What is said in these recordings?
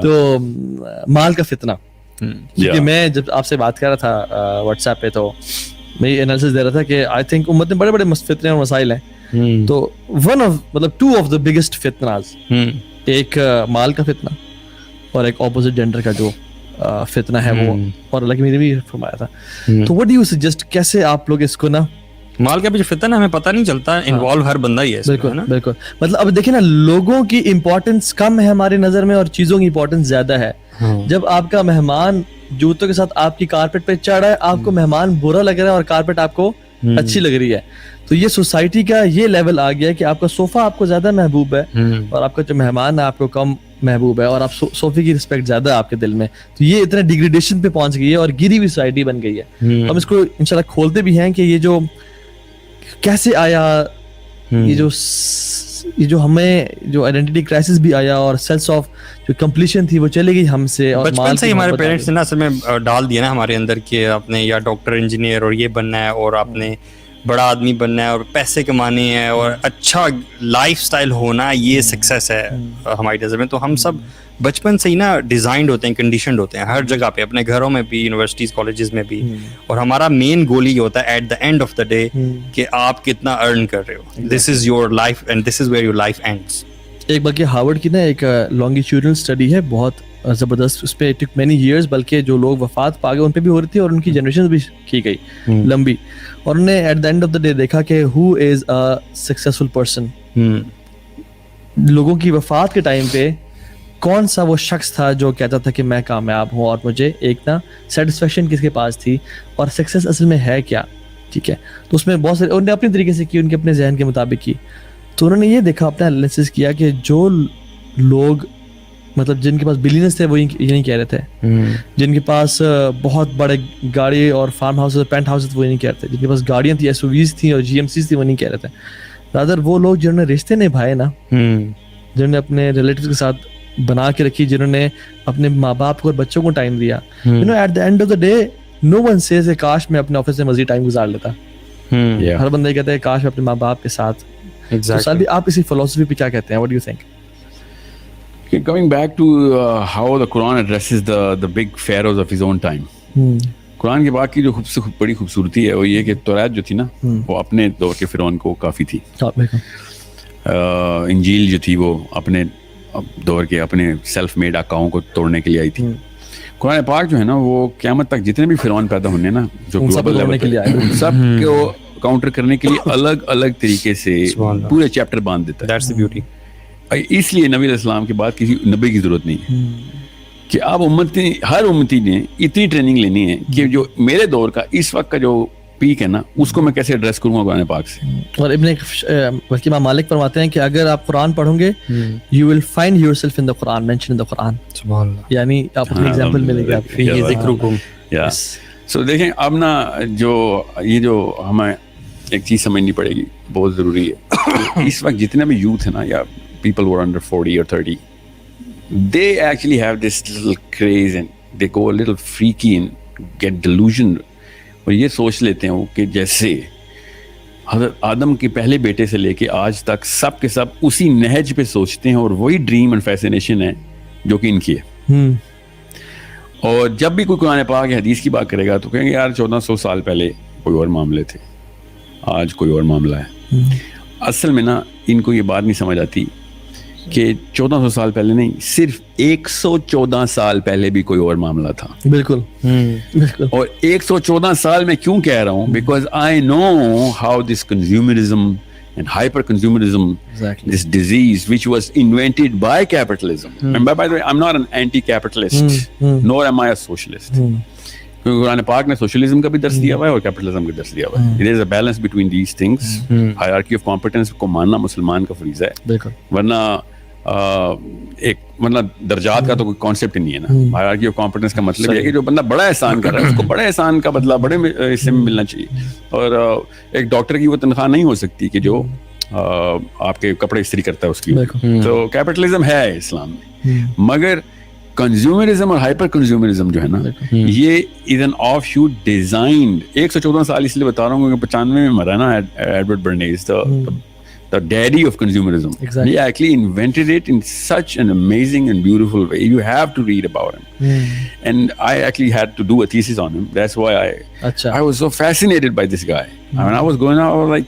تو مال کا فتنہ, کیونکہ میں جب آپ سے بات کر رہا تھا واٹس ایپ پہ تو میں یہ انالیسس دے رہا تھا کہ آئی تھنک امت میں بڑے بڑے فتنے اور مسائل ہیں, تو ٹو آف دا بگیسٹ فتناز, ایک مال کا فتنہ اور ایک اپوزٹ جینڈر کا جو فتنہ ہے وہ, اور اللہ کی میری بھی فرمایا تھا. تو what do you suggest, کیسے آپ لوگ اس کو نا, مال کا بھی جو فتنہ ہمیں پتہ نہیں چلتا, انوالو ہر بندہ ہی ہے. بالکل بالکل, مطلب اب دیکھیں نا, لوگوں کی امپورٹنس کم ہے ہماری نظر میں اور چیزوں کی امپورٹنس زیادہ ہے. جب آپ کا مہمان جوتوں کے ساتھ آپ کی کارپیٹ پہ چڑھ رہا ہے, آپ کو مہمان برا لگ رہا ہے اور کارپیٹ آپ کو اچھی لگ رہی ہے, تو یہ سوسائٹی کا یہ لیول آ گیا ہے کہ آپ کا صوفہ آپ کو زیادہ محبوب ہے اور آپ کا جو مہمان ہے آپ کو کم محبوب ہے, اور آپ صوفے کی رسپیکٹ زیادہ ہے آپ کے دل میں. تو یہ اتنا ڈیگریڈیشن پہ پہنچ گئی ہے اور گری ہوئی سوسائٹی بن گئی ہے. ہم اس کو انشاءاللہ کھولتے بھی ہیں کہ یہ جو کیسے آیا, یہ جو ہمیں جو آئیڈینٹی کرائسس بھی آیا اور سینس آف جو کمپلیشن تھی وہ چلے گئی ہم سے, اور بچپن سے ہی ہمارے پیرنٹس نے اصل میں ڈال دیا نا ہمارے اندر کہ آپ نے یا ڈاکٹر انجینئر اور یہ بننا ہے, اور آپ نے بڑا آدمی بننا ہے اور پیسے کمانے ہیں اور اچھا لائف سٹائل ہونا, یہ سکسیس ہے ہماری نظر میں. تو ہم سب بچپن سے ہی نا ڈیزائنڈ ہوتے ہیں, کنڈیشنڈ ہوتے ہیں ہر جگہ پہ, اپنے گھروں میں بھی, یونیورسٹیز کالجز میں بھی, اور ہمارا مین گول یہ ہوتا ہے at the end of the day کہ آپ کتنا ارن کر رہے ہو. This is your life and this is where your life ends. ایک بلکہ ہارورڈ کی نا ایک لانگیٹیوڈنل اسٹڈی ہے بہت زبردست, اس پہ ٹک مینی ایئرس, بلکہ جو لوگ وفات پا گئے ان پہ بھی ہو رہی تھی اور ان کی جنریشن بھی کی گئی لمبی, اور انہوں نے at the end of the day دیکھا کہ ہو از اے سکسیسفل پرسن. لوگوں کی وفات کے ٹائم پہ کون سا وہ شخص تھا جو کہتا تھا کہ میں کامیاب ہوں اور مجھے ایک نا سیٹسفیکشن کس کے پاس تھی, اور سکسیس اصل میں ہے کیا, ٹھیک ہے. تو اس میں بہت سارے انہوں نے اپنے طریقے سے کی, ان کے اپنے ذہن کے مطابق کی. تو انہوں نے یہ دیکھا, اپنا انالیسس کیا کہ جو لوگ مطلب جن کے پاس بلینس تھے وہ یہ نہیں کہہ رہے تھے, جن کے پاس بہت بڑے گاڑی اور فارم ہاؤس اور پینٹ ہاؤس وہ نہیں کہہ رہے تھے, جن کے پاس گاڑیاں تھیں, ایس او ویز تھیں اور جی ایم سیز تھیں, وہ نہیں کہہ رہے تھے. رادر وہ لوگ جنہوں نے رشتے نبھائے نا, جنہوں نے اپنے ریلیٹیوز کے ساتھ بنا کے رکھی, جنہوں نے اپنے ماں باپ کو اور بچوں کو ٹائم دیا, at the end of the day no one says کہ کاش میں اپنے آفس میں مزید ٹائم گزار لیتا. ہر بندہ یہ کہتا ہے کاش میں اپنے ماں باپ کے ساتھ. سالبی آپ اسی فلسفی پہ کیا کہتے ہیں, what do you think? Coming back to how the Quran addresses the big pharaohs of his own time. قرآن کے بعد کی جو بڑی خوبصورتی ہے وہ یہ کہ توریت جو تھی نا وہ اپنے دور کے فرعون کو کافی تھی. انجیل جو تھی وہ اپنے دور کے اپنے سیلف میڈ آقاؤں کو توڑنے کے لیے آئی تھی. قرآن پاک جو ہے نا وہ قیامت تک جتنے بھی فرعون پیدا ہونے نا جو گلوبل لیول کے لیے سب کو کاؤنٹر کرنے کے لیے الگ الگ طریقے سے پورے چیپٹر باندھ دیتا ہے. That's the beauty. اس لیے نبی علیہ السلام کے بعد کسی نبی کی ضرورت نہیں ہے کہ آپ امتی, ہر امتی نے اتنی ٹریننگ لینی ہے کہ جو میرے دور کا اس وقت کا جو پیک ہے نا اس کو میں کیسے ایڈریس کروں گا قرآن پاک سے. اور ابن بلکہ امام مالک فرماتے ہیں کہ اگر آپ قرآن پڑھوں گے you will find yourself in the Quran, mentioned in the Quran. سبحان اللہ. یعنی آپ اپنے ایگزامپل ملے گا آپ یہ ذکرکم. سو دیکھیں اب نا جو ہمیں ایک چیز سمجھنی پڑے گی بہت ضروری ہے. اس وقت جتنے بھی یوتھ ہے نا یا people who are under 40 or 30, they actually have this little craze and they go a little freaky and get delusioned. اور یہ سوچ لیتے ہیں کہ جیسے حضرت آدم کے پہلے بیٹے سے لے کے آج تک سب کے سب اسی نہج پہ سوچتے ہیں اور وہی ڈریم اینڈ فیسینیشن ہے جو کہ ان کی ہے. اور جب بھی کوئی قرآن پاک یا حدیث کی بات کرے گا تو کہیں گے یار 1400 سال پہلے کوئی اور معاملے تھے, آج کوئی اور معاملہ ہے. اصل میں نا ان کو یہ بات نہیں سمجھ آتی کہ 1400 سال پہلے نہیں, صرف 114 سال پہلے بھی کوئی اور معاملہ تھا. بالکل. اور 114 سال میں کیوں کہہ رہا ہوں, because I know how this consumerism and hyper consumerism, this disease which was invented by capitalism. And by the way, I'm not an anti-capitalist, nor am I a socialist. کیونکہ قرآن پاک نے سوشلزم کا بھی درس دیا ہوا ہے اور کیپٹلزم کا درس دیا ہوا ہے. There is a balance between these things. Hierarchy of competence کو ماننا مسلمان کا فریضہ ہے, ورنہ ایک مطلب درجات کا تو کوئی کانسیپٹ ہی نہیں ہے نا. ہائرارکی آف کمپیٹنس کا مطلب یہ ہے کہ جو بندہ بڑا احسان کر رہا ہے اس کو بڑے احسان کا بدلہ بڑے حصے میں ملنا چاہیے. اور ایک ڈاکٹر کی وہ تنخواہ نہیں ہو سکتی کہ جو آپ کے کپڑے استری کرتا ہے اس کی. تو کیپٹلزم ہے اسلام میں, مگر کنزیومرزم اور ہائپر کنزیومرزم جو ہے نا یہ is an of shoot designed. 114 سال اس لیے بتا رہا ہوں کیونکہ 95 میں مرا نا Edward Bernays, the the daddy of consumerism. Exactly. He actually invented it in such an amazing and beautiful way. You have to read about him. And I actually had to do a thesis on him. That's why I was so fascinated by this guy. When I was going out, I was like,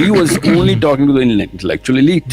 he was only talking to the intellectual elite.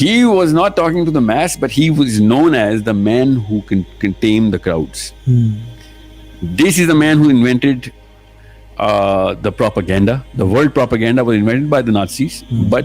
He was not talking to the mass, but he was known as the man who can tame the crowds. This is the man who invented the propaganda. The word propaganda was invented by the Nazis, but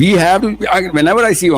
We have to. Whenever I see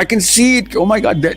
I can see it. Oh my God, that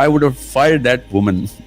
I would have fired that woman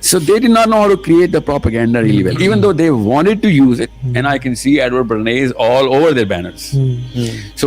So they did not know how to create the propaganda really well, even though they wanted to use it. And I can see Edward Bernays all over their banners. So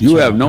You have no,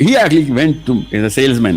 he actually went to as a salesman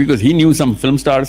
because he knew some film stars.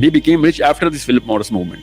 he became rich after this Philip Morris movement.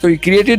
So he created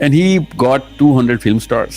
And he got 200 film stars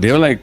they were like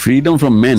Freedom from men.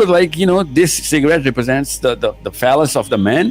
was like, you know, this cigarette represents the phallus of the man.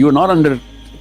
you're not under,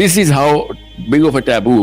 This is how big of a taboo.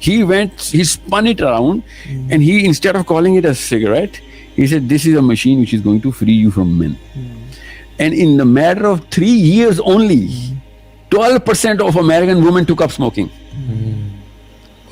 He spun it around and he, instead of calling it a cigarette, he said, this is a machine which is going to free you from men. And in the matter of 3 years only, 12% of American women took up smoking.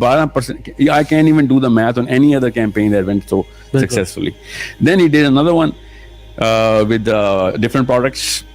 12%. I can't even do the math on any other campaign that went so successfully. Then he did another one with different products,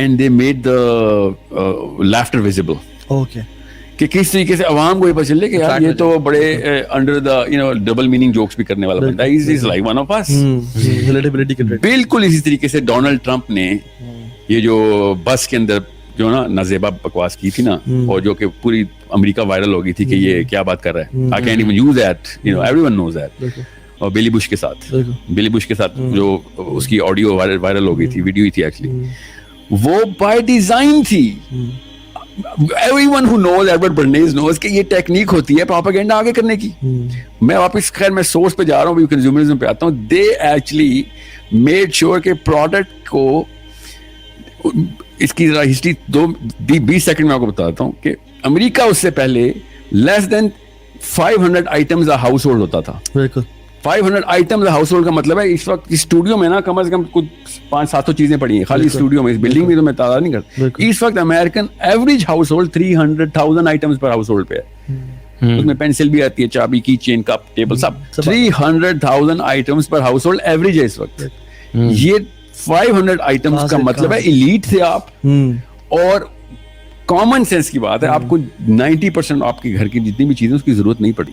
and they made the laughter visible. Okay. کہ کس طریقے سے عوام کو یہ پتہ چلے کہ یار یہ تو بڑے under the double meaning jokes بھی کرنے والا بندہ ہے, is like one of us. Relatability کے بالکل اسی طریقے سے ڈونلڈ ٹرمپ نے یہ جو بس کے اندر جو نا نازیبا بکواس کی تھی نا, اور جو کہ پوری امریکہ وائرل ہو گئی تھی کہ یہ کیا بات کر رہا ہے, I can't even use that, everyone knows that. اور بلی بش کے ساتھ جو اس کی آڈیو وائرل ہو گئی تھی, ویڈیو ہی تھی ایکچولی, وہ بائی ڈیزائن تھی. Everyone who knows Edward Bernays knows کہ یہ ٹیکنیک ہوتی ہے پروپیگنڈا آگے کرنے کی. میں واپس خیر میں سورس پہ جا رہا ہوں, کنزیومرزم پہ آتا ہوں. دے ایکچولی میڈ شیور کہ پروڈکٹ کو, اس کی ذرا ہسٹری 20 سیکنڈ میں آپ کو بتاتا ہوں کہ امریکہ اس سے پہلے لیس دین 500 آئٹمز ہاؤس ہولڈ ہوتا تھا. 500 آئٹمز ہاؤس ہولڈ کا مطلب ہے اس وقت اسٹوڈیو میں نا کم از کم کچھ 500-700 چیزیں پڑی ہیں خالی اسٹوڈیو میں. اس بلڈنگ میں تو میں تعداد نہیں کرتا. اس وقت American average household 300,000 items per household پہ ہے. اس میں پینسل بھی آتی ہے, چابی کی چین, کپ, ٹیبل, سب. 300,000 items per house hold average ہے اس وقت. یہ 500 آئٹمز کا مطلب ہے ایلیٹ تھے آپ. اور کامن سینس کی بات ہے, آپ کو 90% آپ کے گھر کی جتنی بھی چیزیں اس کی ضرورت نہیں پڑی.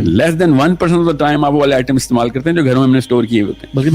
لیس دین 1% آف دا ٹائم آپ وہ والے آئٹم استعمال کرتے ہیں جو گھروں میں ہم نے اسٹور کیے ہوتے ہیں.